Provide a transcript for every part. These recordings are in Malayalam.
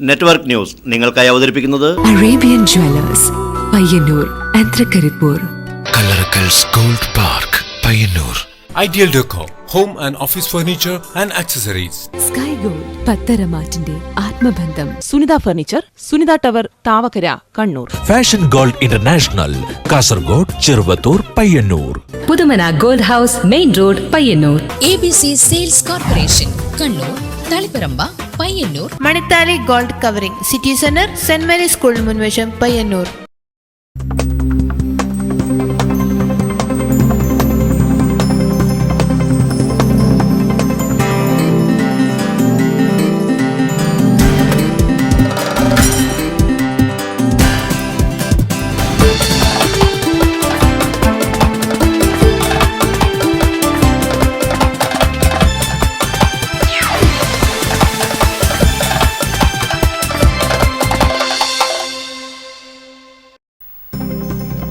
നെറ്റ്വർക്ക് ന്യൂസ് നിങ്ങൾക്കായി അവതരിപ്പിക്കുന്നത് അറേബ്യൻ ജ്വല്ലേഴ്സ് പയ്യന്നൂർ ആൻധ്രകരിപ്പൂർ Kallarakkals gold park Payyanur. Ideal Decor, Home and Office Furniture and Accessories. Sky gold പത്തരമാറ്റിന്റെ ആത്മബന്ധം. Sunitha furniture, Sunitha tower, Thavakkara, Kannur. Fashion gold international, Kasaragod, Cheruvathur, Payyanur. Puthumana gold house, main road, Payyanur. ABC sales corporation, Kannur, Taliparamba, Payyanur. Manithali gold covering, city centre, സെന്റ് മേരീസ് സ്കൂൾ മുൻവശം, പയ്യന്നൂർ.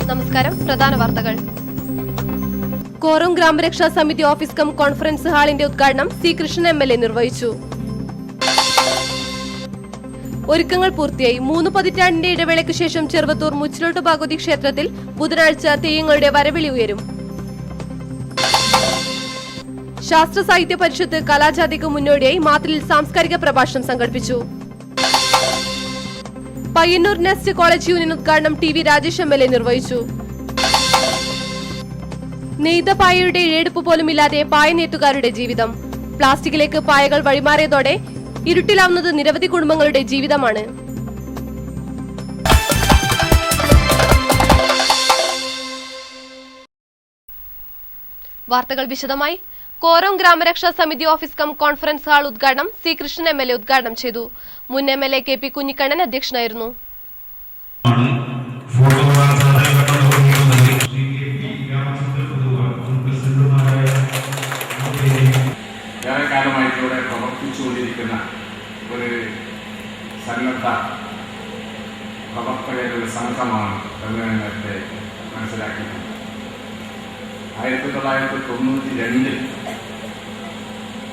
നമസ്കാരം. പ്രധാന വാർത്തകൾ. കോറം ഗ്രാമരക്ഷാ സമിതി ഓഫീസ് കം കോൺഫറൻസ് ഹാളിന്റെ ഉദ്ഘാടനം സി കൃഷ്ണൻ MLA നിർവഹിച്ചു. ഒരുക്കങ്ങൾ പൂർത്തിയായി. 3 പതിറ്റാണ്ടിന്റെ ഇടവേളയ്ക്ക് ശേഷം ചെറുവത്തൂർ മുച്ചിലോട്ട് ഭഗവതി ക്ഷേത്രത്തിൽ ബുധനാഴ്ച തെയ്യങ്ങളുടെ വരവിളി ഉയരും. ശാസ്ത്ര സാഹിത്യ പരിഷത്ത് കലാജാഥയ്ക്ക് മുന്നോടിയായി മാത്തിലിൽ സാംസ്കാരിക പ്രഭാഷണം സംഘടിപ്പിച്ചു. പയ്യന്നൂർ നെസ്റ്റ് കോളേജ് യൂണിയൻ ഉദ്ഘാടനം TV രാജേഷ് MLA നിർവഹിച്ചു. നെയ്ത പായയുടെ ഇഴയെടുപ്പ് പോലുമില്ലാതെ പായ നെയ്ത്തുകാരുടെ ജീവിതം. പ്ലാസ്റ്റിക്കിലേക്ക് പായകൾ വഴിമാറിയതോടെ ഇരുട്ടിലാവുന്നത് നിരവധി കുടുംബങ്ങളുടെ ജീവിതമാണ്. വാർത്തകൾ വിശദമായി. കോറം ഗ്രാമരക്ഷാ സമിതി ഓഫീസ് കം കോൺഫറൻസ് ഹാൾ ഉദ്ഘാടനം സി കൃഷ്ണൻ MLA ഉദ്ഘാടനം ചെയ്തു. മുൻ MLA KP കുഞ്ഞിക്കണ്ണൻ അധ്യക്ഷനായിരുന്നു. ഏറെക്കാലമായിട്ട് ഇവിടെ പ്രവർത്തിച്ചുകൊണ്ടിരിക്കുന്ന ഒരു സന്നദ്ധ പ്രവർത്തകരുടെ സംഘമാണ് എന്ന് നേരത്തെ മനസ്സിലാക്കിയിട്ടുണ്ട്. 1992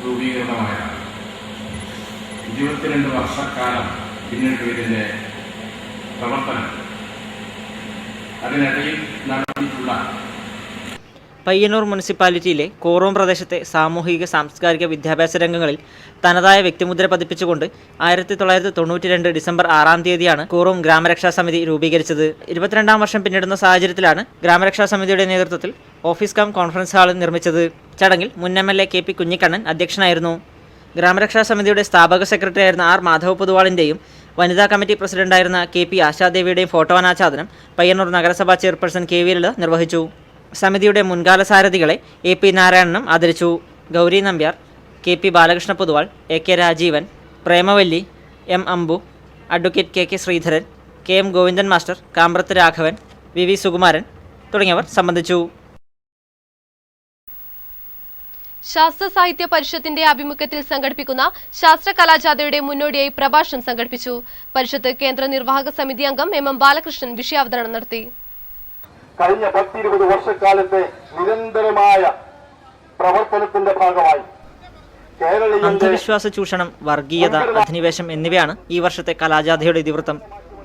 രൂപീകൃതമായതാണ്. 22 വർഷക്കാലം പിന്നിട്ട് ഇതിൻ്റെ പ്രവർത്തനം. അതിനിടയിൽ നടത്തിയിട്ടുള്ള പയ്യന്നൂർ മുനിസിപ്പാലിറ്റിയിലെ കോറോം പ്രദേശത്തെ സാമൂഹിക സാംസ്കാരിക വിദ്യാഭ്യാസ രംഗങ്ങളിൽ തനതായ വ്യക്തിമുദ്ര പതിപ്പിച്ചുകൊണ്ട് 1992 ഡിസംബർ 6-ാം തീയതിയാണ് കോറോം ഗ്രാമരക്ഷാ സമിതി രൂപീകരിച്ചത്. 22-ാം വർഷം പിന്നിടുന്ന സാഹചര്യത്തിലാണ് ഗ്രാമരക്ഷാ സമിതിയുടെ നേതൃത്വത്തിൽ ഓഫീസ് കം കോൺഫറൻസ് ഹാൾ നിർമ്മിച്ചത്. ചടങ്ങിൽ മുൻ MLA KP കുഞ്ഞിക്കണ്ണൻ അധ്യക്ഷനായിരുന്നു. ഗ്രാമരക്ഷാ സമിതിയുടെ സ്ഥാപക സെക്രട്ടറിയായിരുന്ന R മാധവ പൊതുവാളിൻ്റെയും വനിതാ കമ്മിറ്റി പ്രസിഡന്റായിരുന്ന KP ആശാദേവിയുടെയും ഫോട്ടോ അനാച്ഛാദനം പയ്യന്നൂർ നഗരസഭാ ചെയർപേഴ്സൺ KV ലളിത നിർവഹിച്ചു. സമിതിയുടെ മുൻകാല സാരഥികളെ AP നാരായണനും ആദരിച്ചു. Gauri Nambiar, KP Balakrishna Poduval, AK Rajeevan, Premavalli, M Ambu, advocate KK Sreedharan, KM Govindan master, കാമ്പ്രത്ത് രാഘവൻ, VV സുകുമാരൻ തുടങ്ങിയവർ സംബന്ധിച്ചു. ശാസ്ത്ര സാഹിത്യ പരിഷത്തിന്റെ ആഭിമുഖ്യത്തിൽ സംഘടിപ്പിക്കുന്ന ശാസ്ത്ര കലാജാഥയുടെ മുന്നോടിയായി പ്രഭാഷണം സംഘടിപ്പിച്ചു. പരിഷത്ത് കേന്ദ്ര നിർവാഹക സമിതി അംഗം MM ബാലകൃഷ്ണൻ വിഷയാവതരണം നടത്തി. കഴിഞ്ഞ 10-20 വർഷക്കാലത്തെ നിരന്തരമായ പ്രവർത്തനത്തിന്റെ ഭാഗമായി അന്ധവിശ്വാസ ചൂഷണം, വർഗീയത, അധിനിവേശം എന്നിവയാണ് ഈ വർഷത്തെ കലാജാഥയുടെ ഇതിവൃത്തം.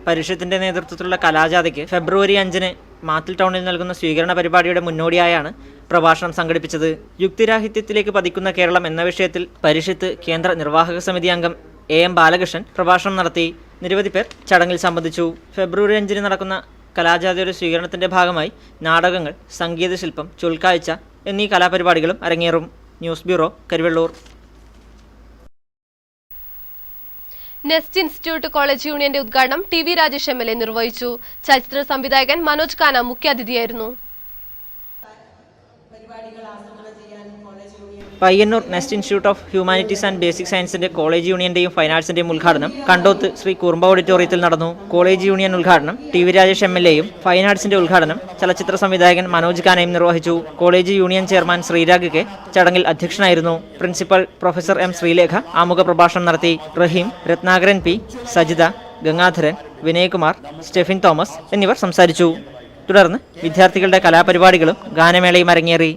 പരിഷത്തിന്റെ നേതൃത്വത്തിലുള്ള കലാജാഥയ്ക്ക് ഫെബ്രുവരി 5-ന് മാത്തിൽ ടൗണിൽ നൽകുന്ന സ്വീകരണ പരിപാടിയുടെ മുന്നോടിയായാണ് പ്രഭാഷണം സംഘടിപ്പിച്ചത്. യുക്തിരാഹിത്യത്തിലേക്ക് പതിക്കുന്ന കേരളം എന്ന വിഷയത്തിൽ പരിഷത്ത് കേന്ദ്ര നിർവാഹക സമിതി അംഗം AM ബാലകൃഷ്ണൻ പ്രഭാഷണം നടത്തി. നിരവധി പേർ ചടങ്ങിൽ സംബന്ധിച്ചു. ഫെബ്രുവരി 5-ന് നടക്കുന്ന കലാജാഥയുടെ സ്വീകരണത്തിന്റെ ഭാഗമായി നാടകങ്ങൾ, സംഗീതശില്പം, ചൊൽക്കാഴ്ച എന്നീ കലാപരിപാടികളും അരങ്ങേറും. News bureau, Karivellur. Nest institute college യൂണിയന്റെ ഉദ്ഘാടനം TV രാജേഷ് MLA നിർവഹിച്ചു. ചലച്ചിത്ര സംവിധായകൻ മനോജ് ഖാന മുഖ്യാതിഥിയായിരുന്നു. Payyanur nest institute of humanities and basic സയൻസിന്റെ കോളേജ് യൂണിയന്റെയും ഫൈൻ ആർട്സിന്റെയും ഉദ്ഘാടനം കണ്ടോത്ത് ശ്രീ കുറുമ്പ ഓഡിറ്റോറിയത്തിൽ നടന്നു. കോളേജ് യൂണിയൻ ഉദ്ഘാടനം TV രാജേഷ് MLAയും ഫൈൻ ആർട്സിന്റെ ഉദ്ഘാടനം ചലച്ചിത്ര സംവിധായകൻ മനോജ് ഖാനയും നിർവഹിച്ചു. College union chairman Sreerag K ചടങ്ങിൽ അധ്യക്ഷനായിരുന്നു. പ്രിൻസിപ്പൽ പ്രൊഫസർ M ശ്രീലേഖ ആമുഖ പ്രഭാഷണം നടത്തി. റഹീം, രത്നാകരൻ P, സജിത, ഗംഗാധരൻ, വിനയകുമാർ, സ്റ്റെഫിൻ തോമസ് എന്നിവർ സംസാരിച്ചു. തുടർന്ന് വിദ്യാർത്ഥികളുടെ കലാപരിപാടികളും ഗാനമേളയും അരങ്ങേറി.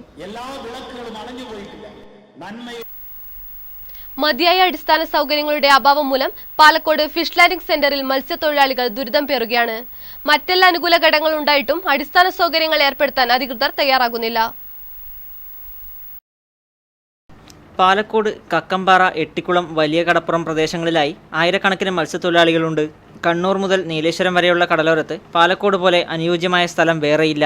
മതിയായ അടിസ്ഥാന സൗകര്യങ്ങളുടെ അഭാവം മൂലം പാലക്കോട് ഫിഷ് ലാൻഡിംഗ് സെന്ററിൽ മത്സ്യത്തൊഴിലാളികൾ ദുരിതം പേറുകയാണ്. മറ്റെല്ലാ അനുകൂല ഘടകങ്ങൾ ഉണ്ടായിട്ടും അടിസ്ഥാന സൗകര്യങ്ങൾ ഏർപ്പെടുത്താൻ അധികൃതർ തയ്യാറാകുന്നില്ല. പാലക്കോട് കക്കമ്പാറ, എട്ടിക്കുളം, വലിയ കടപ്പുറം പ്രദേശങ്ങളിലായി ആയിരക്കണക്കിന് മത്സ്യത്തൊഴിലാളികളുണ്ട്. കണ്ണൂർ മുതൽ നീലേശ്വരം വരെയുള്ള കടലോരത്ത് പാലക്കോട് പോലെ അനുയോജ്യമായ സ്ഥലം വേറെയില്ല.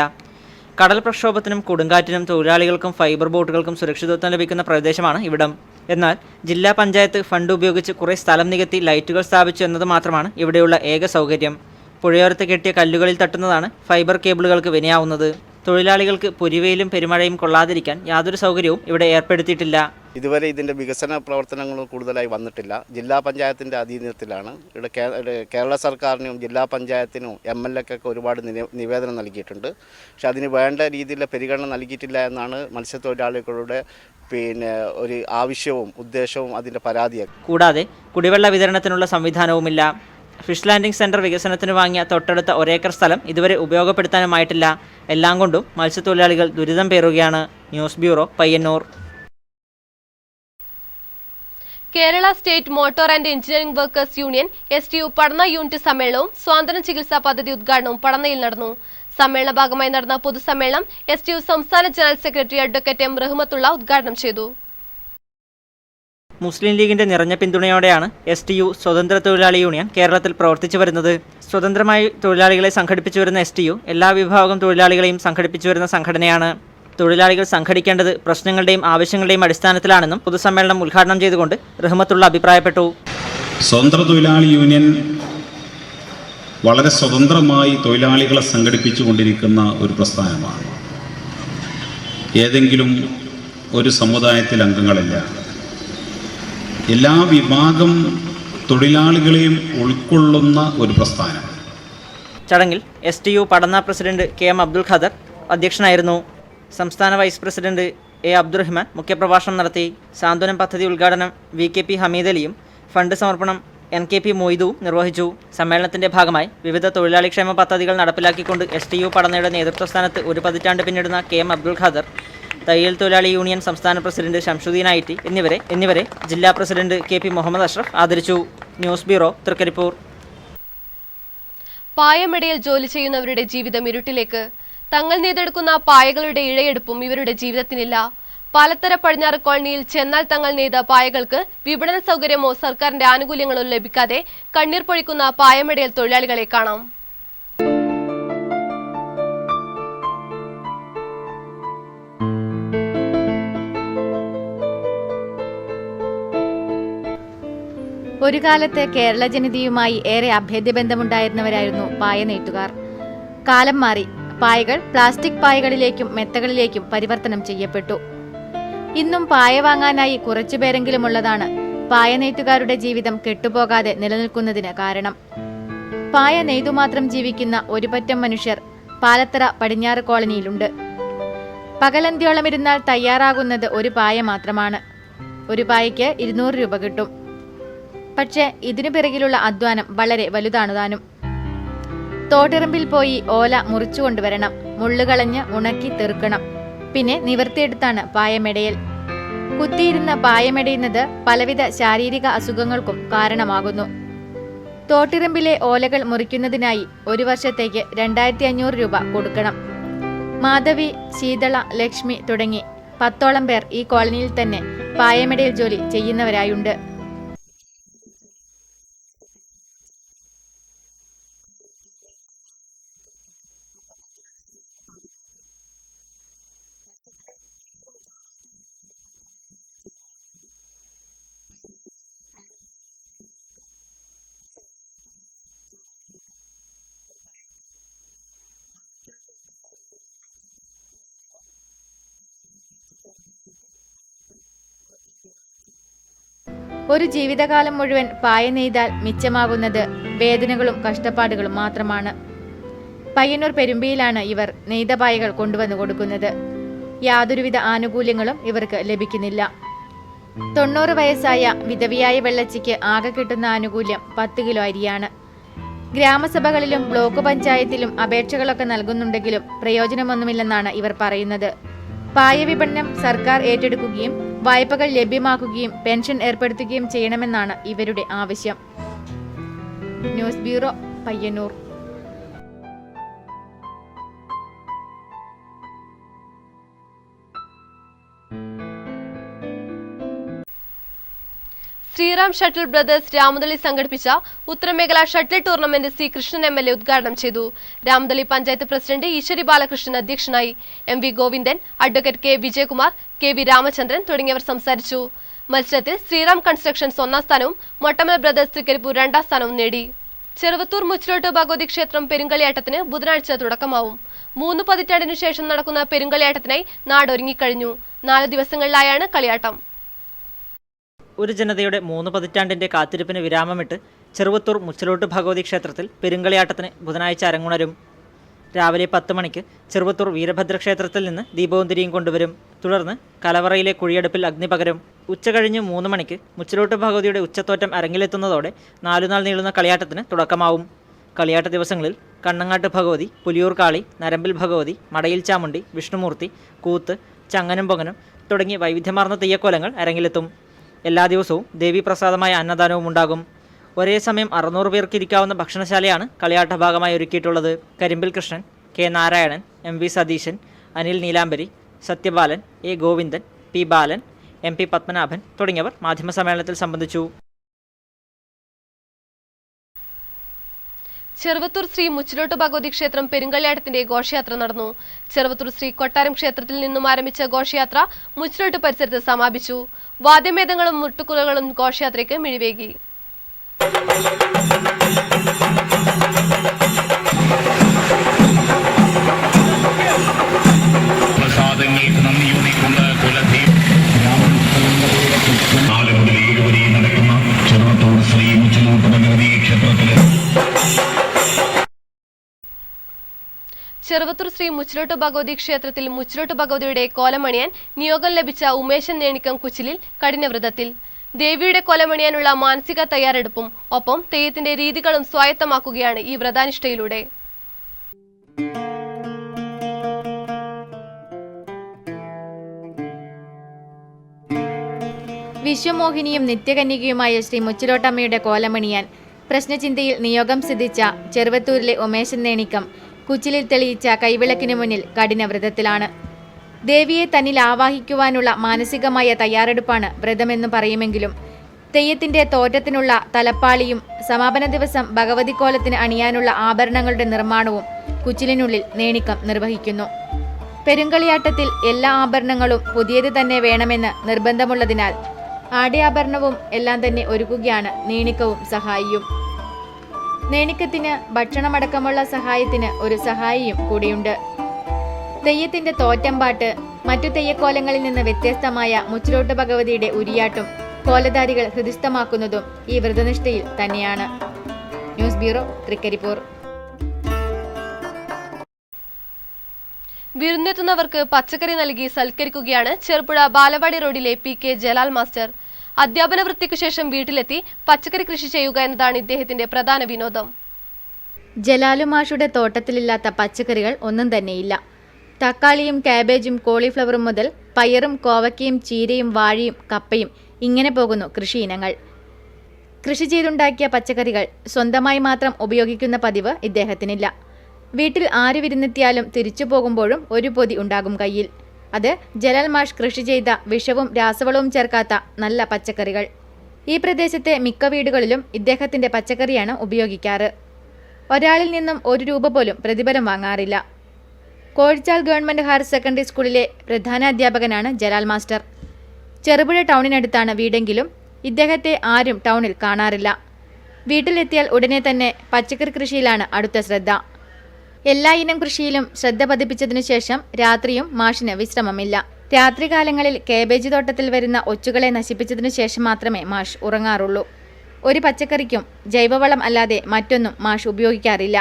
കടൽ പ്രക്ഷോഭത്തിനും കൊടുങ്കാറ്റിനും തൊഴിലാളികൾക്കും ഫൈബർ ബോട്ടുകൾക്കും സുരക്ഷിതത്വം ലഭിക്കുന്ന പ്രദേശമാണ് ഇവിടം. എന്നാൽ ജില്ലാ പഞ്ചായത്ത് ഫണ്ട് ഉപയോഗിച്ച് കുറേ സ്ഥലം നികത്തി ലൈറ്റുകൾ സ്ഥാപിച്ചു എന്നത് മാത്രമാണ് ഇവിടെയുള്ള ഏക സൗകര്യം. പുഴയോരത്ത് കെട്ടിയ കല്ലുകളിൽ തട്ടുന്നതാണ് ഫൈബർ കേബിളുകൾക്ക് വിനയാവുന്നത്. തൊഴിലാളികൾക്ക് പൊരിവെയിലും പെരുമഴയും കൊള്ളാതിരിക്കാൻ യാതൊരു സൗകര്യവും ഇവിടെ ഏർപ്പെടുത്തിയിട്ടില്ല. ഇതുവരെ ഇതിൻ്റെ വികസന പ്രവർത്തനങ്ങൾ കൂടുതലായി വന്നിട്ടില്ല. ജില്ലാ പഞ്ചായത്തിൻ്റെ അധീനത്തിലാണ്. ഇവിടെ കേരള സർക്കാരിനും ജില്ലാ പഞ്ചായത്തിനും MLAക്കൊക്കെ ഒരുപാട് നിവേദനം നൽകിയിട്ടുണ്ട്. പക്ഷെ അതിന് വേണ്ട രീതിയിലുള്ള പരിഗണന നൽകിയിട്ടില്ല എന്നാണ് മത്സ്യത്തൊഴിലാളികളുടെ ഒരു ആവശ്യവും ഉദ്ദേശവും അതിൻ്റെ പരാതിയാണ്. കൂടാതെ കുടിവെള്ള വിതരണത്തിനുള്ള സംവിധാനവുമില്ല. ഫിഷ് ലാൻഡിംഗ് സെന്റർ വികസനത്തിന് വാങ്ങിയ തൊട്ടടുത്ത ഒരേക്കർ സ്ഥലം ഇതുവരെ ഉപയോഗപ്പെടുത്താനുമായിട്ടില്ല. എല്ലാം കൊണ്ടും മത്സ്യത്തൊഴിലാളികൾ ദുരിതം പേറുകയാണ്. News bureau, Payyanur. Kerala state motor and engineering workers union STU Padanna unit സമ്മേളനവും സ്വാതന്ത്ര്യ ചികിത്സാ പദ്ധതി ഉദ്ഘാടനവും പടന്നയിൽ നടന്നു. സമ്മേളന ഭാഗമായി നടന്ന പൊതുസമ്മേളനം STU സംസ്ഥാന general secretary advocate M. Rahmatullah ഉദ്ഘാടനം ചെയ്തു. മുസ്ലിം ലീഗിന്റെ നിറഞ്ഞ പിന്തുണയോടെയാണ് STU സ്വതന്ത്ര തൊഴിലാളി യൂണിയൻ കേരളത്തിൽ പ്രവർത്തിച്ചു വരുന്നത്. സ്വതന്ത്രമായി തൊഴിലാളികളെ സംഘടിപ്പിച്ചു വരുന്ന STU എല്ലാ വിഭാഗം തൊഴിലാളികളെയും സംഘടിപ്പിച്ചു വരുന്ന സംഘടനയാണ്. തൊഴിലാളികൾ സംഘടിക്കേണ്ടത് പ്രശ്നങ്ങളുടെയും ആവശ്യങ്ങളുടെയും അടിസ്ഥാനത്തിലാണെന്നും പൊതുസമ്മേളനം ഉദ്ഘാടനം ചെയ്തുകൊണ്ട് റഹ്മത്തുള്ള അഭിപ്രായപ്പെട്ടു. സ്വതന്ത്ര തൊഴിലാളി യൂണിയൻ വളരെ സ്വതന്ത്രമായി തൊഴിലാളികളെ സംഘടിപ്പിച്ചുകൊണ്ടിരിക്കുന്ന ഒരു പ്രസ്ഥാനമാണ്. ഏതെങ്കിലും ഒരു സമുദായത്തിൽ അംഗങ്ങളില്ല. എല്ലാ വിഭാഗം തൊഴിലാളികളെയും ഉൾക്കൊള്ളുന്ന ഒരു പ്രസ്ഥാനം. ചടങ്ങിൽ STU പടന്ന പ്രസിഡന്റ് KM അബ്ദുൽ ഖാദർ അധ്യക്ഷനായിരുന്നു. സംസ്ഥാന വൈസ് പ്രസിഡന്റ് A. അബ്ദുറഹ്മാൻ മുഖ്യപ്രഭാഷണം നടത്തി. സാന്ത്വനം പദ്ധതി ഉദ്ഘാടനം VKP ഹമീദ് അലിയും ഫണ്ട് സമർപ്പണം NKP മൊയ്തുവും നിർവഹിച്ചു. സമ്മേളനത്തിന്റെ ഭാഗമായി വിവിധ തൊഴിലാളി ക്ഷേമ പദ്ധതികൾ നടപ്പിലാക്കിക്കൊണ്ട് STU പടന്നയുടെ നേതൃത്വ ഒരു പതിറ്റാണ്ട് പിന്നിടുന്ന KM അബ്ദുൽ ഖാദർ, തയ്യൽ തൊഴിലാളി യൂണിയൻ സംസ്ഥാന പ്രസിഡന്റ് ഷംസുദ്ദീൻ IT എന്നിവരെ ജില്ലാ പ്രസിഡന്റ് KP മുഹമ്മദ് അഷ്റഫ് ആദരിച്ചു. News bureau, Trikaripur. പായമടയിൽ ജോലി ചെയ്യുന്നവരുടെ ജീവിതം ഇരുട്ടിലേക്ക്. തങ്ങൾ നെയ്തെടുക്കുന്ന പായകളുടെ ഇഴയെടുപ്പും ഇവരുടെ ജീവിതത്തിനില്ല. പാലത്തര പടിഞ്ഞാറ് കോളനിയിൽ ചെന്നാൽ തങ്ങൾ നെയ്ത പായകൾക്ക് വിപണന സൗകര്യമോ സർക്കാരിന്റെ ആനുകൂല്യങ്ങളോ ലഭിക്കാതെ കണ്ണീർ പൊഴിക്കുന്ന പായമടയിൽ തൊഴിലാളികളെ കാണാം. ഒരു കാലത്ത് കേരള ജനതയുമായി ഏറെ അഭേദ്യബന്ധമുണ്ടായിരുന്നവരായിരുന്നു പായ നെയ്ത്തുകാർ. കാലം മാറി. പായകൾ പ്ലാസ്റ്റിക് പായകളിലേക്കും മെത്തകളിലേക്കും പരിവർത്തനം ചെയ്യപ്പെട്ടു. ഇന്നും പായ വാങ്ങാനായി കുറച്ചുപേരെങ്കിലുമുള്ളതാണ് പായ നെയ്ത്തുകാരുടെ ജീവിതം കെട്ടുപോകാതെ നിലനിൽക്കുന്നതിന് കാരണം. പായ നെയ്തുമാത്രം ജീവിക്കുന്ന ഒരു പറ്റം മനുഷ്യർ പാലത്തറ പടിഞ്ഞാറ് കോളനിയിലുണ്ട്. പകലന്ത്യോളമിരുന്നാൽ തയ്യാറാകുന്നത് ഒരു പായ മാത്രമാണ്. ഒരു പായയ്ക്ക് 200 രൂപ കിട്ടും. പക്ഷേ ഇതിനു പിറകിലുള്ള അധ്വാനം വളരെ വലുതാണ് താനും. തോട്ടിറമ്പിൽ പോയി ഓല മുറിച്ചു കൊണ്ടുവരണം, മുള്ളുകളഞ്ഞ് ഉണക്കി തെറുക്കണം, പിന്നെ നിവർത്തിയെടുത്താണ് പായമെടയൽ. കുത്തിയിരുന്ന പായമെടയുന്നത് പലവിധ ശാരീരിക അസുഖങ്ങൾക്കും കാരണമാകുന്നു. തോട്ടിറമ്പിലെ ഓലകൾ മുറിക്കുന്നതിനായി ഒരു വർഷത്തേക്ക് 2500 രൂപ കൊടുക്കണം. മാധവി, ശീതള, ലക്ഷ്മി തുടങ്ങി 10ഓളം പേർ ഈ കോളനിയിൽ തന്നെ പായമെടയിൽ ജോലി ചെയ്യുന്നവരായുണ്ട്. ഒരു ജീവിതകാലം മുഴുവൻ പായ നെയ്താൽ മിച്ചമാകുന്നത് വേദനകളും കഷ്ടപ്പാടുകളും മാത്രമാണ്. പയ്യന്നൂർ പെരുമ്പിയിലാണ് ഇവർ നെയ്ത പായകൾ കൊണ്ടുവന്നു കൊടുക്കുന്നത്. യാതൊരുവിധ ആനുകൂല്യങ്ങളും ഇവർക്ക് ലഭിക്കുന്നില്ല. 90 വയസ്സായ വിധവിയായ വെള്ളച്ചിക്ക് ആകെ കിട്ടുന്ന ആനുകൂല്യം 10 കിലോ അരിയാണ്. ഗ്രാമസഭകളിലും ബ്ലോക്ക് പഞ്ചായത്തിലും അപേക്ഷകളൊക്കെ നൽകുന്നുണ്ടെങ്കിലും പ്രയോജനമൊന്നുമില്ലെന്നാണ് ഇവർ പറയുന്നത്. പായ വിപണനം സർക്കാർ ഏറ്റെടുക്കുകയും വായ്പകൾ ലഭ്യമാക്കുകയും പെൻഷൻ ഏർപ്പെടുത്തുകയും ചെയ്യണമെന്നാണ് ഇവരുടെ ആവശ്യം. News bureau, Payyanur. Sreeram shuttle brothers Ramathali സംഘടിപ്പിച്ച ഉത്തരമേഖല shuttle tournament C Krishnan MLA ഉദ്ഘാടനം ചെയ്തു. രാമതളി പഞ്ചായത്ത് പ്രസിഡന്റ് ഈശ്വരി ബാലകൃഷ്ണൻ അധ്യക്ഷനായി. MV Govindan, advocate K Vijayakumar, KV Ramachandran തുടങ്ങിയവർ സംസാരിച്ചു. മത്സരത്തിൽ ശ്രീറാം കൺസ്ട്രക്ഷൻസ് 1ാം സ്ഥാനവും മൊട്ടമൽ ബ്രദേഴ്സ് തൃക്കരിപ്പൂർ 2ാം സ്ഥാനവും നേടി. ചെറുവത്തൂർ മുച്ചിലോട്ട് ഭഗവതി ക്ഷേത്രം പെരുങ്കളിയാട്ടത്തിന് ബുധനാഴ്ച തുടക്കമാവും. 3 പതിറ്റാണ്ടിനു ശേഷം നടക്കുന്ന പെരുങ്കളിയാട്ടത്തിനായി നാടൊരുങ്ങിക്കഴിഞ്ഞു. 4 ദിവസങ്ങളിലായാണ് കളിയാട്ടം. ഒരു ജനതയുടെ 3 പതിറ്റാണ്ടിന്റെ കാത്തിരിപ്പിന് വിരാമമിട്ട് ചെറുവത്തൂർ മുച്ചിലോട്ട് ഭഗവതി ക്ഷേത്രത്തിൽ പെരുങ്കളിയാട്ടത്തിന് ബുധനാഴ്ച അരങ്ങുണരും. രാവിലെ 10 മണിക്ക് ചെറുവത്തൂർ വീരഭദ്ര ക്ഷേത്രത്തിൽ നിന്ന് ദീപവും തിരിയും കൊണ്ടുവരും. തുടർന്ന് കലവറയിലെ കുഴിയടുപ്പിൽ അഗ്നി പകരും. ഉച്ചകഴിഞ്ഞ് 3 മണിക്ക് മുച്ചിലോട്ട് ഭഗവതിയുടെ ഉച്ചത്തോറ്റം അരങ്ങിലെത്തുന്നതോടെ 4 നാൾ നീളുന്ന കളിയാട്ടത്തിന് തുടക്കമാവും. കളിയാട്ട ദിവസങ്ങളിൽ കണ്ണങ്ങാട്ട് ഭഗവതി, പുലിയൂർ കാളി, നരമ്പിൽ ഭഗവതി, മടയിൽ ചാമുണ്ടി, വിഷ്ണുമൂർത്തി, കൂത്ത്, ചങ്ങനും പൊങ്ങനും തുടങ്ങി വൈവിധ്യമാർന്ന തെയ്യക്കോലങ്ങൾ അരങ്ങിലെത്തും. എല്ലാ ദിവസവും ദേവീപ്രസാദമായ അന്നദാനവും ഉണ്ടാകും. ഒരേ സമയം 600 പേർക്ക് ഇരിക്കാവുന്ന ഭക്ഷണശാലയാണ് കളിയാട്ട ഭാഗമായി ഒരുക്കിയിട്ടുള്ളത്. കരിമ്പിൽ Krishnan, K Narayanan, MV Satheesan, Anil Neelambari, Sathyabalan, A Govindan, P Balan, MP Padmanabhan തുടങ്ങിയവർ മാധ്യമസമ്മേളനത്തിൽ സംബന്ധിച്ചു. ചെറുവത്തൂർ ശ്രീ മുച്ചിലോട്ട് ഭഗവതി ക്ഷേത്രം പെരുങ്കളിയാട്ടത്തിന്റെ ഘോഷയാത്ര നടന്നു. ചെറുവത്തൂർ ശ്രീ കൊട്ടാരം ക്ഷേത്രത്തിൽ നിന്നും ആരംഭിച്ച ഘോഷയാത്ര മുച്ചിലോട്ട് പരിസരത്ത് സമാപിച്ചു. വാദ്യമേളങ്ങളും മുട്ടുകുലകളും ഘോഷയാത്രയ്ക്ക് മിഴിവേകി. ചെറുവത്തൂർ ശ്രീ മുച്ചിലോട്ട് ഭഗവതി ക്ഷേത്രത്തിൽ മുച്ചിലോട്ട് ഭഗവതിയുടെ കോലമണിയാൻ നിയോഗം ലഭിച്ച ഉമേശൻ നേണിക്കം കുച്ചിലിൽ കഠിനവ്രതത്തിൽ. ദേവിയുടെ കോലമണിയാനുള്ള മാനസിക തയ്യാറെടുപ്പും ഒപ്പം തെയ്യത്തിന്റെ രീതികളും സ്വായത്തമാക്കുകയാണ് ഈ വ്രതാനിഷ്ഠയിലൂടെ. വിശ്വമോഹിനിയും നിത്യകന്യകയുമായ ശ്രീ മുച്ചിലോട്ടമ്മയുടെ കോലമണിയാൻ പ്രശ്നചിന്തയിൽ നിയോഗം സിദ്ധിച്ച ചെറുവത്തൂരിലെ ഉമേശൻ നേണിക്കം കുച്ചിലിൽ തെളിയിച്ച കൈവിളക്കിനു മുന്നിൽ കഠിനവ്രതത്തിലാണ്. ദേവിയെ തന്നിൽ ആവാഹിക്കുവാനുള്ള മാനസികമായ തയ്യാറെടുപ്പാണ് വ്രതമെന്നു പറയുമെങ്കിലും തെയ്യത്തിന്റെ തോറ്റത്തിനുള്ള തലപ്പാളിയും സമാപന ദിവസം ഭഗവതി കോലത്തിന് അണിയാനുള്ള ആഭരണങ്ങളുടെ നിർമ്മാണവും കുച്ചിലിനുള്ളിൽ നേണിക്കം നിർവഹിക്കുന്നു. പെരുങ്കളിയാട്ടത്തിൽ എല്ലാ ആഭരണങ്ങളും പുതിയത് തന്നെ വേണമെന്ന് നിർബന്ധമുള്ളതിനാൽ ആടയാഭരണവും എല്ലാം തന്നെ ഒരുക്കുകയാണ് നേണിക്കവും സഹായിയും. നേണിക്കത്തിന് ഭക്ഷണമടക്കമുള്ള സഹായത്തിന് ഒരു സഹായിയും കൂടിയുണ്ട്. തെയ്യത്തിന്റെ തോറ്റമ്പാട്ട് മറ്റു തെയ്യക്കോലങ്ങളിൽ നിന്ന് വ്യത്യസ്തമായ മുച്ചിലോട്ട് ഭഗവതിയുടെ ഉരിയാട്ടും കോലധാരികൾ ഹൃദിസ്ഥമാക്കുന്നതും ഈ വ്രതനിഷ്ഠയിൽ തന്നെയാണ്. News bureau, Trikaripur. വിരുന്നെത്തുന്നവർക്ക് പച്ചക്കറി നൽകി സൽക്കരിക്കുകയാണ് ചെറുപുഴ ബാലവാടി റോഡിലെ PK ജലാൽ മാസ്റ്റർ. അധ്യാപന വൃത്തിക്കു ശേഷം വീട്ടിലെത്തി പച്ചക്കറി കൃഷി ചെയ്യുക എന്നതാണ് ഇദ്ദേഹത്തിന്റെ പ്രധാന വിനോദം. ജലാലുമാഷുടെ തോട്ടത്തിലില്ലാത്ത പച്ചക്കറികൾ ഒന്നും തന്നെയില്ല. തക്കാളിയും കാബേജും കോളിഫ്ലവറും മുതൽ പയറും കോവക്കയും ചീരയും വാഴയും കപ്പയും ഇങ്ങനെ പോകുന്നു കൃഷി ഇനങ്ങൾ. കൃഷി ചെയ്തുണ്ടാക്കിയ പച്ചക്കറികൾ സ്വന്തമായി മാത്രം ഉപയോഗിക്കുന്ന പതിവ് ഇദ്ദേഹത്തിനില്ല. വീട്ടിൽ ആര് വിരുന്നെത്തിയാലും തിരിച്ചു പോകുമ്പോഴും ഒരു പൊതി ഉണ്ടാകും കയ്യിൽ. അത് ജലാൽ മാഷ് കൃഷി ചെയ്ത വിഷവും രാസവളവും ചേർക്കാത്ത നല്ല പച്ചക്കറികൾ. ഈ പ്രദേശത്തെ മിക്ക വീടുകളിലും ഇദ്ദേഹത്തിന്റെ പച്ചക്കറിയാണ് ഉപയോഗിക്കാറ്. ഒരാളിൽ നിന്നും 1 രൂപ പോലും പ്രതിഫലം വാങ്ങാറില്ല. കോഴിച്ചാൽ ഗവൺമെന്റ് ഹയർ സെക്കൻഡറി സ്കൂളിലെ പ്രധാനാധ്യാപകനാണ് ജലാൽ മാസ്റ്റർ. ചെറുപുഴ ടൗണിനടുത്താണ് വീടെങ്കിലും ഇദ്ദേഹത്തെ ആരും ടൗണിൽ കാണാറില്ല. വീട്ടിലെത്തിയാൽ ഉടനെ തന്നെ പച്ചക്കറി കൃഷിയിലാണ് അടുത്ത ശ്രദ്ധ. എല്ലാ ഇനം കൃഷിയിലും ശ്രദ്ധ പതിപ്പിച്ചതിനു ശേഷം രാത്രിയും മാഷിന് വിശ്രമമില്ല. രാത്രികാലങ്ങളിൽ കേബേജ് തോട്ടത്തിൽ വരുന്ന ഒച്ചുകളെ നശിപ്പിച്ചതിനു ശേഷം മാത്രമേ മാഷ് ഉറങ്ങാറുള്ളൂ. ഒരു പച്ചക്കറിക്കും ജൈവവളം അല്ലാതെ മറ്റൊന്നും മാഷ് ഉപയോഗിക്കാറില്ല.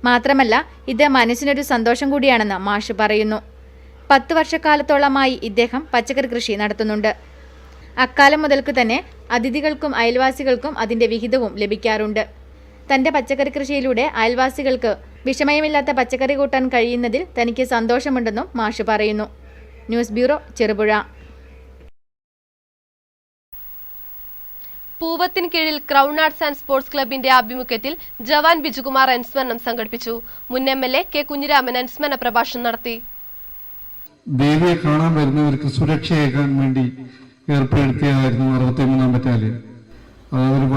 മാത്രമല്ല ഇത് മനസ്സിനൊരു സന്തോഷം കൂടിയാണെന്ന് മാഷ് പറയുന്നു. 10 വർഷക്കാലത്തോളമായി ഇദ്ദേഹം പച്ചക്കറി കൃഷി നടത്തുന്നുണ്ട്. അക്കാലം മുതൽക്ക് തന്നെ അതിഥികൾക്കും അയൽവാസികൾക്കും അതിന്റെ വിഹിതവും ലഭിക്കാറുണ്ട്. തന്റെ പച്ചക്കറി കൃഷിയിലൂടെ അയൽവാസികൾക്ക് വിഷമയമില്ലാത്ത പച്ചക്കറി കൂട്ടാൻ കഴിയുന്നതിൽ തനിക്ക് സന്തോഷമുണ്ടെന്നും മാഷ് പറയുന്നു. News bureau, Cherupuzha. പൂവത്തിന് കീഴിൽ ക്രൗൺ ആർട്സ് ആൻഡ് സ്പോർട്സ് ക്ലബിന്റെ ആഭിമുഖ്യത്തിൽ ജവാൻ ബിജുകുമാർ അനുസ്മരണം സംഘടിപ്പിച്ചു. മുൻ MLA കെ കുഞ്ഞിരാമൻ അനുസ്മരണ പ്രഭാഷണം നടത്തി. ദേവിയെ കാണാൻ വരുന്നവർക്ക് സുരക്ഷയേകാൻ വേണ്ടി ഏർപ്പെടുത്തിയതായിരുന്നു 63-ാം ബറ്റാലിയൻ.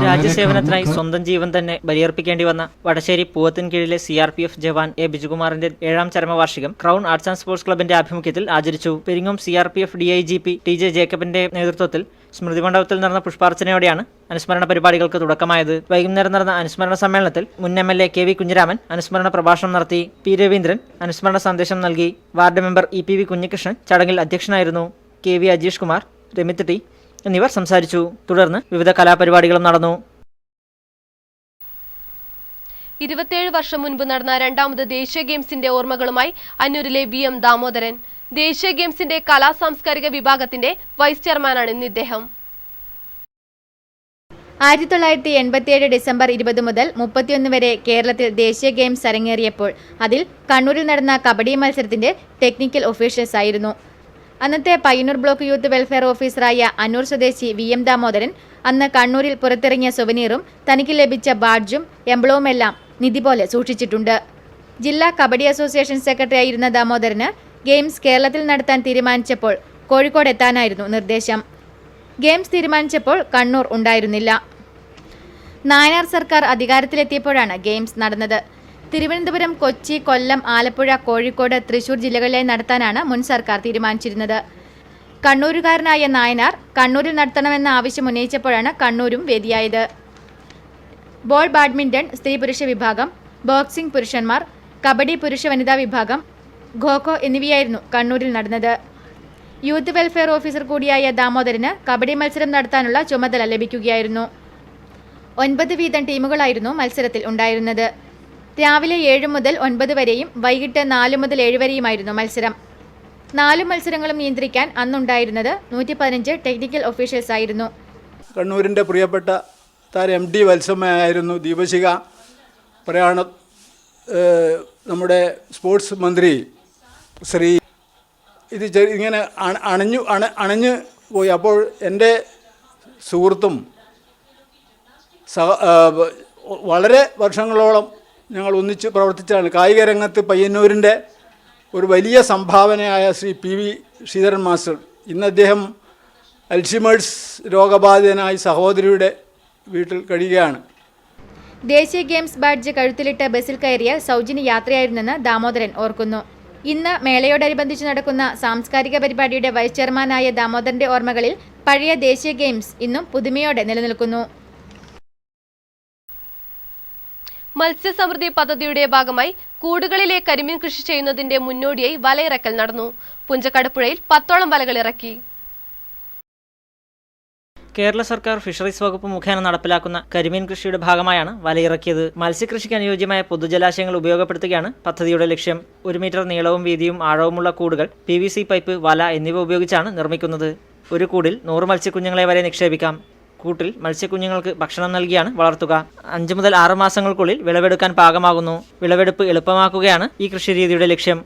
രാജ്യസേവനത്തിനായി സ്വന്തം ജീവൻ തന്നെ ബലിയർപ്പിക്കേണ്ടി വന്ന വടശ്ശേരി പൂവത്തിന് കീഴിലെ CRPF ജവാൻ എ ബിജുകുമാറിന്റെ 7ാം ചരമവാർഷികം ക്രൗൺ ആർട്സ് ആൻഡ് സ്പോർട്സ് ക്ലബിന്റെ ആഭിമുഖ്യത്തിൽ ആചരിച്ചു. പെരിങ്ങോം CRPF DIGP TJ ജേക്കബിന്റെ നേതൃത്വത്തിൽ സ്മൃതി മണ്ഡപത്തിൽ നടന്ന പുഷ്പാർച്ചനയോടെയാണ് അനുസ്മരണ പരിപാടികൾക്ക് തുടക്കമായത്. വൈകുന്നേരം നടന്ന അനുസ്മരണ സമ്മേളനത്തിൽ മുൻ MLA KV കുഞ്ഞിരാമൻ അനുസ്മരണ പ്രഭാഷണം നടത്തി. P രവീന്ദ്രൻ അനുസ്മരണ സന്ദേശം നൽകി. വാർഡ് മെമ്പർ EPV കുഞ്ഞികൃഷ്ണൻ ചടങ്ങിൽ അധ്യക്ഷനായിരുന്നു. KV അജീഷ് കുമാർ, രമിത് ടി എന്നിവർ സംസാരിച്ചു. തുടർന്ന് വിവിധ കലാപരിപാടികളും നടന്നു. 27 വർഷം മുൻപ് നടന്ന 2ാമത് ദേശീയ ഗെയിംസിന്റെ ഓർമ്മകളുമായി അന്നൂരിലെ VM ദാമോദരൻ. ദേശീയ ഗെയിംസിന്റെ കലാ സാംസ്കാരിക വിഭാഗത്തിന്റെ വൈസ് ചെയർമാനാണ് ഇന്ന് ഇദ്ദേഹം. 1987 ഡിസംബർ 20 മുതൽ 31 വരെ കേരളത്തിൽ ദേശീയ ഗെയിംസ് അരങ്ങേറിയപ്പോൾ അതിൽ കണ്ണൂരിൽ നടന്ന കബഡി മത്സരത്തിന്റെ ടെക്നിക്കൽ ഒഫീഷ്യൽസ് ആയിരുന്നു. അന്നത്തെ പയ്യന്നൂർ ബ്ലോക്ക് യൂത്ത് വെൽഫെയർ ഓഫീസറായ അന്നൂർ സ്വദേശി VM ദാമോദരൻ അന്ന് കണ്ണൂരിൽ പുറത്തിറങ്ങിയ സുവനീറും തനിക്ക് ലഭിച്ച ബാഡ്ജും എംബ്ലവുമെല്ലാം നിധി പോലെ സൂക്ഷിച്ചിട്ടുണ്ട്. ജില്ലാ കബഡി അസോസിയേഷൻ സെക്രട്ടറി ആയിരുന്ന ദാമോദരന് ഗെയിംസ് കേരളത്തിൽ നടത്താൻ തീരുമാനിച്ചപ്പോൾ കോഴിക്കോട് എത്താനായിരുന്നു നിർദ്ദേശം. ഗെയിംസ് തീരുമാനിച്ചപ്പോൾ കണ്ണൂർ ഉണ്ടായിരുന്നില്ല. നായനാർ സർക്കാർ അധികാരത്തിലെത്തിയപ്പോഴാണ് ഗെയിംസ് നടന്നത്. തിരുവനന്തപുരം, കൊച്ചി, കൊല്ലം, ആലപ്പുഴ, കോഴിക്കോട്, തൃശൂർ ജില്ലകളിലായി നടത്താനാണ് മുൻ സർക്കാർ തീരുമാനിച്ചിരുന്നത്. കണ്ണൂരുകാരനായ നായനാർ കണ്ണൂരിൽ നടത്തണമെന്ന ആവശ്യം ഉന്നയിച്ചപ്പോഴാണ് കണ്ണൂരും വേദിയായത്. ബോൾ ബാഡ്മിന്റൺ സ്ത്രീ പുരുഷ വിഭാഗം, ബോക്സിംഗ് പുരുഷന്മാർ, കബഡി പുരുഷ വനിതാ വിഭാഗം, ഖോഖോ എന്നിവയായിരുന്നു കണ്ണൂരിൽ നടന്നത്. യൂത്ത് വെൽഫെയർ ഓഫീസർ കൂടിയായ ദാമോദരന് കബഡി മത്സരം നടത്താനുള്ള ചുമതല ലഭിക്കുകയായിരുന്നു. 9 വീതം ടീമുകളായിരുന്നു മത്സരത്തിൽ ഉണ്ടായിരുന്നത്. രാവിലെ 7 മുതൽ 9 വരെയും വൈകിട്ട് 4 മുതൽ 7 വരെയുമായിരുന്നു മത്സരം. 4 മത്സരങ്ങളും നിയന്ത്രിക്കാൻ അന്നുണ്ടായിരുന്നത് 115 ടെക്നിക്കൽ ഒഫീഷ്യൽസ് ആയിരുന്നു. കണ്ണൂരിൻ്റെ പ്രിയപ്പെട്ട താരം MD വത്സമ്മയായിരുന്നു ദീപശിഖ. പ്രയാണ നമ്മുടെ സ്പോർട്സ് മന്ത്രി ശ്രീ ഇത് ഇങ്ങനെ അണഞ്ഞു പോയി. അപ്പോൾ എൻ്റെ സുഹൃത്തും വളരെ വർഷങ്ങളോളം ഞങ്ങൾ ഒന്നിച്ച് പ്രവർത്തിച്ചാണ്. കായിക രംഗത്ത് പയ്യന്നൂരിൻ്റെ ഒരു വലിയ സംഭാവനയായ ശ്രീ PV ശ്രീധരൻ മാസ്റ്റർ ഇന്ന് അദ്ദേഹം അൽഷിമേഴ്സ് രോഗബാധിതനായി സഹോദരിയുടെ വീട്ടിൽ കഴിയുകയാണ്. ദേശീയ ഗെയിംസ് ബാഡ്ജ് കഴുത്തിലിട്ട് ബസ്സിൽ കയറിയ സൗജന്യ യാത്രയായിരുന്നെന്ന് ദാമോദരൻ ഓർക്കുന്നു. ഇന്ന് മേളയോടനുബന്ധിച്ച് നടക്കുന്ന സാംസ്കാരിക പരിപാടിയുടെ വൈസ് ചെയർമാനായ ദാമോദരന്റെ ഓർമ്മകളിൽ പഴയ ദേശീയ ഗെയിംസ് ഇന്നും പുതുമയോടെ നിലനിൽക്കുന്നു. മത്സ്യസമൃദ്ധി പദ്ധതിയുടെ ഭാഗമായി കൂടുകളിലെ കരിമീൻ കൃഷി ചെയ്യുന്നതിന്റെ മുന്നോടിയായി വലയിറക്കൽ നടന്നു. പുഞ്ചക്കടപ്പുഴയിൽ 10ഓളം വലകൾ ഇറക്കി. കേരള സർക്കാർ ഫിഷറീസ് വകുപ്പ് മുഖേന നടപ്പിലാക്കുന്ന കരിമീൻ കൃഷിയുടെ ഭാഗമായാണ് വലയിറക്കിയത്. മത്സ്യകൃഷിക്ക് അനുയോജ്യമായ പൊതുജലാശയങ്ങൾ ഉപയോഗപ്പെടുത്തുകയാണ് പദ്ധതിയുടെ ലക്ഷ്യം. 1 മീറ്റർ നീളവും വീതിയും ആഴവുമുള്ള കൂടുകൾ, PVC പൈപ്പ്, വല എന്നിവ ഉപയോഗിച്ചാണ് നിർമ്മിക്കുന്നത്. ഒരു കൂടിൽ 100 മത്സ്യക്കുഞ്ഞുങ്ങളെ വരെ നിക്ഷേപിക്കാം. കൂട്ടിൽ മത്സ്യക്കുഞ്ഞുങ്ങൾക്ക് ഭക്ഷണം നൽകിയാണ് വളർത്തുക. 5 മുതൽ 6 മാസങ്ങൾക്കുള്ളിൽ വിളവെടുക്കാൻ പാകമാകുന്നു. വിളവെടുപ്പ് എളുപ്പമാക്കുകയാണ് ഈ കൃഷിരീതിയുടെ ലക്ഷ്യം.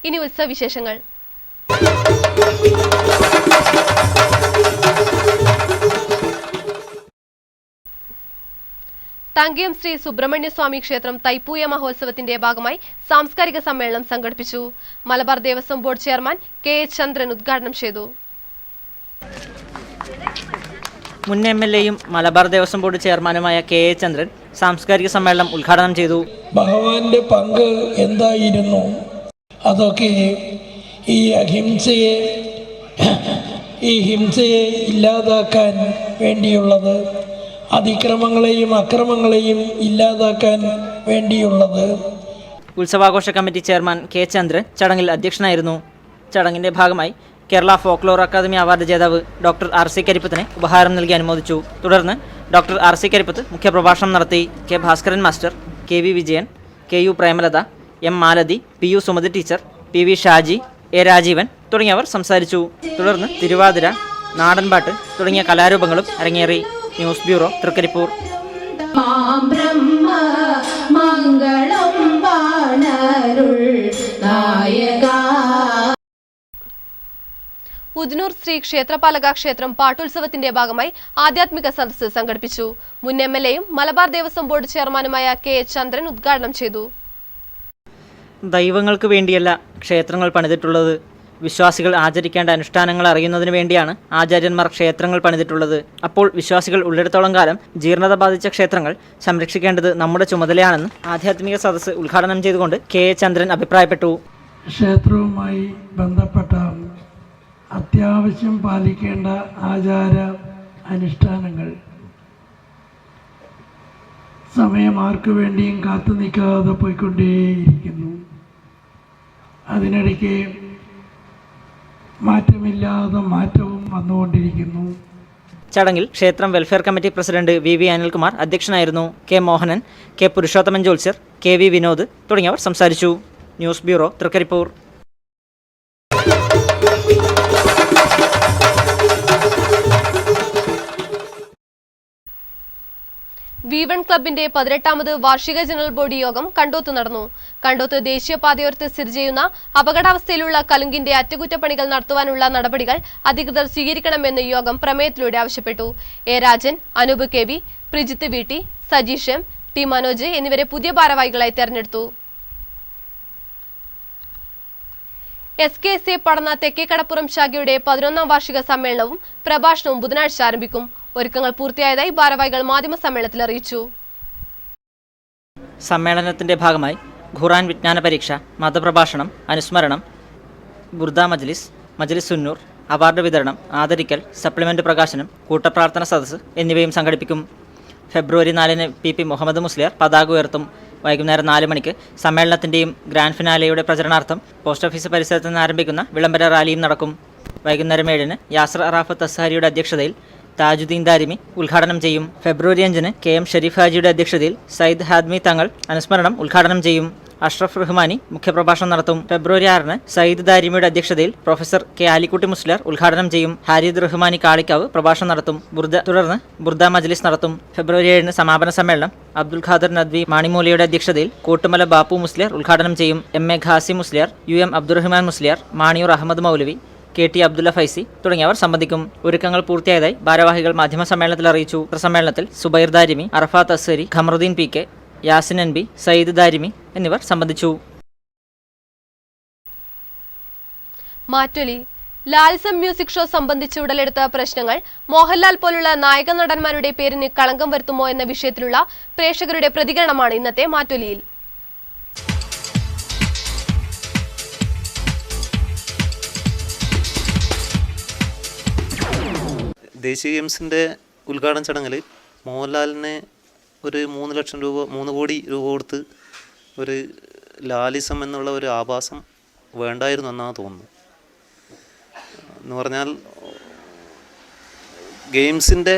ഇനി ഉത്സവ വിശേഷങ്ങൾ. തങ്കയം ശ്രീ സുബ്രഹ്മണ്യ സ്വാമി ക്ഷേത്രം തൈപ്പൂയ മഹോത്സവത്തിന്റെ ഭാഗമായി സാംസ്കാരിക സമ്മേളനം സംഘടിപ്പിച്ചു. Malabar Devaswom board chairman KH Chandran ഉദ്ഘാടനം ചെയ്തു. മുൻ MLAയും മലബാർ ദേവസ്വം ബോർഡ് ചെയർമാനുമായ KH ചന്ദ്രൻ സാംസ്കാരിക സമ്മേളനം ഉദ്ഘാടനം ചെയ്തു. ഭഗവാന്റെ പങ്ക് എന്തായിരുന്നു? അതൊക്കെ ഈ ഹിംസയെ ഇല്ലാതാക്കാൻ വേണ്ടിയുള്ളത്, അതിക്രമങ്ങളെയും അക്രമങ്ങളെയും ഇല്ലാതാക്കാൻ വേണ്ടിയുള്ളത്. ഉത്സവാഘോഷ കമ്മിറ്റി ചെയർമാൻ K ചന്ദ്രൻ ചടങ്ങിൽ അധ്യക്ഷനായിരുന്നു. ചടങ്ങിന്റെ ഭാഗമായി കേരള ഫോക്ലോർ അക്കാദമി അവാർഡ് ജേതാവ് ഡോക്ടർ RC കരിപ്പത്തിന് ഉപഹാരം നൽകി അനുമോദിച്ചു. തുടർന്ന് ഡോക്ടർ RC കരിപ്പത്ത് മുഖ്യപ്രഭാഷണം നടത്തി. K Bhaskaran master, KV Vijayan, KU Premalatha, M Malathi, PU Sumathi teacher, PV Shaji, A Rajeevan തുടങ്ങിയവർ സംസാരിച്ചു. തുടർന്ന് തിരുവാതിര, നാടൻപാട്ട് തുടങ്ങിയ കലാരൂപങ്ങളും അരങ്ങേറി. News bureau, Trikaripur. പുതിനൂർ ശ്രീ ക്ഷേത്രപാലക ക്ഷേത്രം പാട്ടുത്സവത്തിന്റെ ഭാഗമായി ആധ്യാത്മിക സദസ്സ് സംഘടിപ്പിച്ചു. മുൻ MLAയും മലബാർ ദേവസ്വം ബോർഡ് ചെയർമാനുമായ KH ചന്ദ്രൻ ഉദ്ഘാടനം ചെയ്തു. ദൈവങ്ങൾക്ക് വേണ്ടിയല്ല ക്ഷേത്രങ്ങൾ പണിതിട്ടുള്ളത്. വിശ്വാസികൾ ആചരിക്കേണ്ട അനുഷ്ഠാനങ്ങൾ അറിയുന്നതിന് വേണ്ടിയാണ് ആചാര്യന്മാർ ക്ഷേത്രങ്ങൾ പണിതിട്ടുള്ളത്. അപ്പോൾ വിശ്വാസികൾ ഉള്ളിടത്തോളം കാലം ജീർണത ബാധിച്ച ക്ഷേത്രങ്ങൾ സംരക്ഷിക്കേണ്ടത് നമ്മുടെ ചുമതലയാണെന്ന് ആധ്യാത്മിക സദസ്സ് ഉദ്ഘാടനം ചെയ്തുകൊണ്ട് KH ചന്ദ്രൻ അഭിപ്രായപ്പെട്ടു. ക്ഷേത്രവുമായി ബന്ധപ്പെട്ട അത്യാവശ്യം പാലിക്കേണ്ട ആചാര അനുഷ്ഠാനങ്ങൾ സമയം ആർക്കു വേണ്ടിയും കാത്തു നിൽക്കാതെ പോയിക്കൊണ്ടേയിരിക്കുന്നു. അതിനിടയ്ക്ക് മാറ്റമില്ലാതെ മാറ്റവും വന്നുകൊണ്ടിരിക്കുന്നു. ചടങ്ങിൽ ക്ഷേത്രം welfare committee president VV Anilkumar അധ്യക്ഷനായിരുന്നു. K Mohanan, K Purushothaman ജോത്സ്യർ, KV Vinod തുടങ്ങിയവർ സംസാരിച്ചു. News bureau, Trikaripur. V1 ക്ലബിന്റെ 18ാമത് വാർഷിക ജനറൽ ബോഡി യോഗം കണ്ടോത്ത് നടന്നു. കണ്ടോത്ത് ദേശീയപാതയോരത്ത് സ്ഥിതി ചെയ്യുന്ന അപകടാവസ്ഥയിലുള്ള കലുങ്കിന്റെ അറ്റകുറ്റപ്പണികൾ നടത്തുവാനുള്ള നടപടികൾ അധികൃതർ സ്വീകരിക്കണമെന്ന് യോഗം പ്രമേയത്തിലൂടെ ആവശ്യപ്പെട്ടു. A Rajan, Anoop KV, Prijith VT, Sajeesh M, T Manoj എന്നിവരെ പുതിയ ഭാരവാഹികളായി തെരഞ്ഞെടുത്തു. SKSA പഠന തെക്കേക്കടപ്പുറം ശാഖയുടെ 11ാം വാർഷിക സമ്മേളനവും പ്രഭാഷണവും ബുധനാഴ്ച ആരംഭിക്കും. ഒരുക്കങ്ങൾ പൂർത്തിയായതായി ഭാരവാഹികൾ മാധ്യമ സമ്മേളനത്തിൽ അറിയിച്ചു. സമ്മേളനത്തിന്റെ ഭാഗമായി ഖുർആൻ വിജ്ഞാന പരീക്ഷ, മതപ്രഭാഷണം, അനുസ്മരണം, ബുർദ മജ്ലിസ് സുന്നൂർ, അവാർഡ് വിതരണം, ആദരിക്കൽ, സപ്ലിമെന്റ് പ്രകാശനം, കൂട്ടപ്രാർത്ഥന സദസ്സ് എന്നിവയും സംഘടിപ്പിക്കും. ഫെബ്രുവരി 4-ന് PP മുഹമ്മദ് മുസ്ലിയാർ പതാക ഉയർത്തും. വൈകുന്നേരം 4 മണിക്ക് സമ്മേളനത്തിൻ്റെയും ഗ്രാൻഡ് ഫിനാലെയുടെ പ്രചരണാർത്ഥം പോസ്റ്റ് ഓഫീസ് പരിസരത്ത് നിന്ന് ആരംഭിക്കുന്ന വിളംബര റാലിയും നടക്കും. വൈകുന്നേരം 7-ന് യാസർ അറാഫത്ത് അസ്ഹാരിയുടെ അധ്യക്ഷതയിൽ താജുദ്ദീൻ ദാരിമി ഉദ്ഘാടനം ചെയ്യും. ഫെബ്രുവരി 5-ന് KM ഷെരീഫ് ഹാജിയുടെ അധ്യക്ഷതയിൽ സയ്യിദ് ഹാദ്മി തങ്ങൾ അനുസ്മരണം ഉദ്ഘാടനം ചെയ്യും. അഷ്റഫ് റഹ്മാനി മുഖ്യപ്രഭാഷണം നടത്തും. ഫെബ്രുവരി 6-ന് സയ്യിദ് ദാരിമിയുടെ അധ്യക്ഷതയിൽ പ്രൊഫസർ K ആലിക്കുട്ടി മുസ്ലിയാർ ഉദ്ഘാടനം ചെയ്യും. ഹാരിദ് റഹ്മാനി കാളിക്കാവ് പ്രഭാഷണം നടത്തും. തുടർന്ന് ബുർദ മജ്ലിസ് നടത്തും. ഫെബ്രുവരി 7-ന് സമാപന സമ്മേളനം അബ്ദുൽ ഖാദർ നദ്വി മാണിമൂലയുടെ അധ്യക്ഷതയിൽ കൂട്ടുമല ബാപ്പു മുസ്ലിയാർ ഉദ്ഘാടനം ചെയ്യും. MA ഖാസി മുസ്ലിയാർ, UM അബ്ദുറഹ്മാൻ മുസ്ലിയാർ, മാണിയൂർ അഹമ്മദ് മൗലവി, KT അബ്ദുല്ല ഫൈസി തുടങ്ങിയവർ സംബന്ധിക്കും. ഒരുക്കങ്ങൾ പൂർത്തിയായതായി ഭാരവാഹികൾ മാധ്യമ സമ്മേളനത്തിൽ അറിയിച്ചു. സമ്മേളനത്തിൽ സുബൈർ ദാരിമി, അറഫാത്ത് അസ്സരി, ഖമറുദ്ദീൻ PK, യാസിൻ NB, സയ്യിദ് ദാരിമി എന്നിവർ സംബന്ധിച്ചു. മാറ്റൊലി ലാൽസം മ്യൂസിക് ഷോ സംബന്ധിച്ച് ഉടലെടുത്ത പ്രശ്നങ്ങൾ മോഹൻലാൽ പോലുള്ള നായക നടന്മാരുടെ പേരിന് കളങ്കം വരുത്തുമോ എന്ന വിഷയത്തിലുള്ള പ്രേക്ഷകരുടെ പ്രതികരണമാണ് ഇന്നത്തെ മാറ്റൊലിയിൽ. ദേശീയ ഗെയിംസിൻ്റെ ഉദ്ഘാടന ചടങ്ങിൽ മോഹൻലാലിന് ഒരു 3 കോടി രൂപ കൊടുത്ത് ഒരു ലാലിസം എന്നുള്ള ഒരു ആഭാസം വേണ്ടായിരുന്നു എന്നാണ് തോന്നുന്നു. എന്ന് പറഞ്ഞാൽ ഗെയിംസിൻ്റെ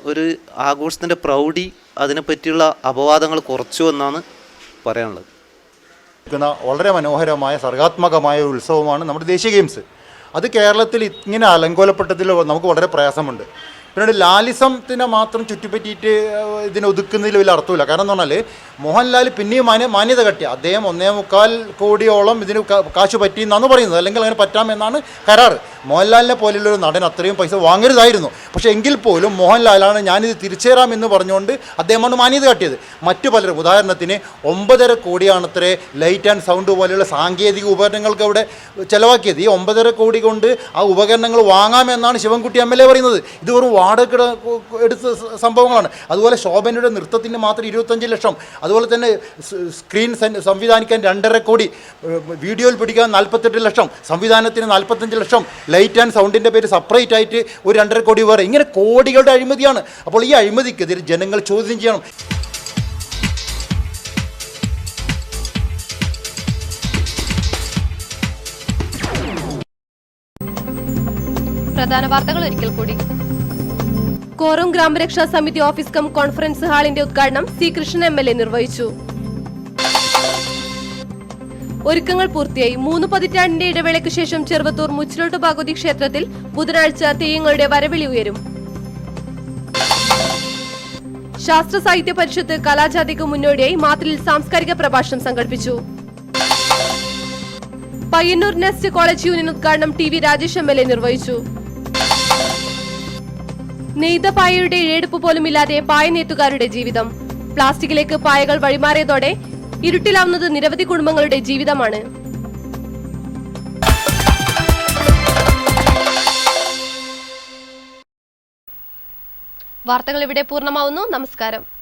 ഒരു ആഘോഷത്തിൻ്റെ പ്രൗഢി, അതിനെപ്പറ്റിയുള്ള അപവാദങ്ങൾ കുറച്ചു എന്നാണ് പറയാനുള്ളത്. വളരെ മനോഹരമായ സർഗാത്മകമായ ഒരു ഉത്സവമാണ് നമ്മുടെ ദേശീയ ഗെയിംസ്. അത് കേരളത്തിൽ ഇങ്ങനെ അലങ്കോലപ്പെട്ടതിൽ നമുക്ക് വളരെ പ്രയാസമുണ്ട്. പിന്നീട് ലാലിസത്തിനെ മാത്രം ചുറ്റിപ്പറ്റിയിട്ട് ഇതിനെ ഒതുക്കുന്നതിൽ വലിയ അർത്ഥമില്ല. കാരണം എന്ന് പറഞ്ഞാൽ മോഹൻലാൽ പിന്നെയും മാന്യത കട്ടിയ അദ്ദേഹം 1.25 കോടിയോളം ഇതിന് കാശ് പറ്റിയെന്നാണ് പറയുന്നത്. അല്ലെങ്കിൽ അങ്ങനെ പറ്റാമെന്നാണ് കരാറ്. മോഹൻലാലിനെ പോലെയുള്ളൊരു നടൻ അത്രയും പൈസ വാങ്ങരുതായിരുന്നു. പക്ഷേ എങ്കിൽ പോലും മോഹൻലാലാണ് ഞാനിത് തിരിച്ചു തരാം എന്ന് പറഞ്ഞുകൊണ്ട് അദ്ദേഹമാണ് മാന്യത കാട്ടിയത്. മറ്റു പലരും, ഉദാഹരണത്തിന് 9.5 കോടിയാണത്രേ ലൈറ്റ് ആൻഡ് സൗണ്ട് പോലെയുള്ള സാങ്കേതിക ഉപകരണങ്ങൾക്ക് അവിടെ ചിലവാക്കിയത്. ഈ 9.5 കോടി കൊണ്ട് ആ ഉപകരണങ്ങൾ വാങ്ങാമെന്നാണ് ശിവൻകുട്ടി MLA പറയുന്നത്. ഇത് വെറും വാടക എടുത്ത സംഭവങ്ങളാണ്. അതുപോലെ ശോഭനയുടെ നൃത്തത്തിന് മാത്രം 25 ലക്ഷം. അതുപോലെ തന്നെ സ്ക്രീൻ സംവിധാനിക്കാൻ 2.5 കോടി, വീഡിയോയിൽ പിടിക്കാൻ 48 ലക്ഷം, സംവിധാനത്തിന് 45 ലക്ഷം, ലൈറ്റ് ആൻഡ് സൗണ്ടിൻ്റെ പേര് സെപ്പറേറ്റ് ആയിട്ട് ഒരു 2.5 കോടി വേറെ. ഇങ്ങനെ കോടികളുടെ അഴിമതിയാണ്. അപ്പോൾ ഈ അഴിമതിക്കെതിരെ ജനങ്ങൾ ചോദ്യം ചെയ്യണം. പ്രധാന വാർത്തകൾ ഒരിക്കൽ കൂടി. കോറം ഗ്രാമരക്ഷാ സമിതി ഓഫീസ് കം കോൺഫറൻസ് ഹാളിന്റെ ഉദ്ഘാടനം C കൃഷ്ണൻ MLA നിർവഹിച്ചു. ഒരുക്കങ്ങൾ പൂർത്തിയായി. 3 പതിറ്റാണ്ടിന്റെ ഇടവേളയ്ക്ക് ശേഷം ചെറുവത്തൂർ മുച്ചിലോട്ട് ഭഗവതി ക്ഷേത്രത്തിൽ ബുധനാഴ്ച തെയ്യങ്ങളുടെ വരവിളി ഉയരും. ശാസ്ത്ര സാഹിത്യ പരിഷത്ത് കലാജാഥയ്ക്ക് മുന്നോടിയായി മാത്തിലിൽ സാംസ്കാരിക പ്രഭാഷണം സംഘടിപ്പിച്ചു. പയ്യന്നൂർ നെസ്റ്റ് കോളേജ് യൂണിയൻ ഉദ്ഘാടനം ടി വി രാജേഷ് MLA നിർവഹിച്ചു. നെയ്ത പായയുടെ ഇഴയെടുപ്പ് പോലുമില്ലാതെ പായ നെയ്ത്തുകാരുടെ ജീവിതം. പ്ലാസ്റ്റിക്കിലേക്ക് പായകൾ വഴിമാറിയതോടെ ഇരുട്ടിലാവുന്നത് നിരവധി കുടുംബങ്ങളുടെ ജീവിതമാണ്. വാർത്തകൾ ഇവിടെ പൂർണ്ണമാവുന്നു. നമസ്കാരം.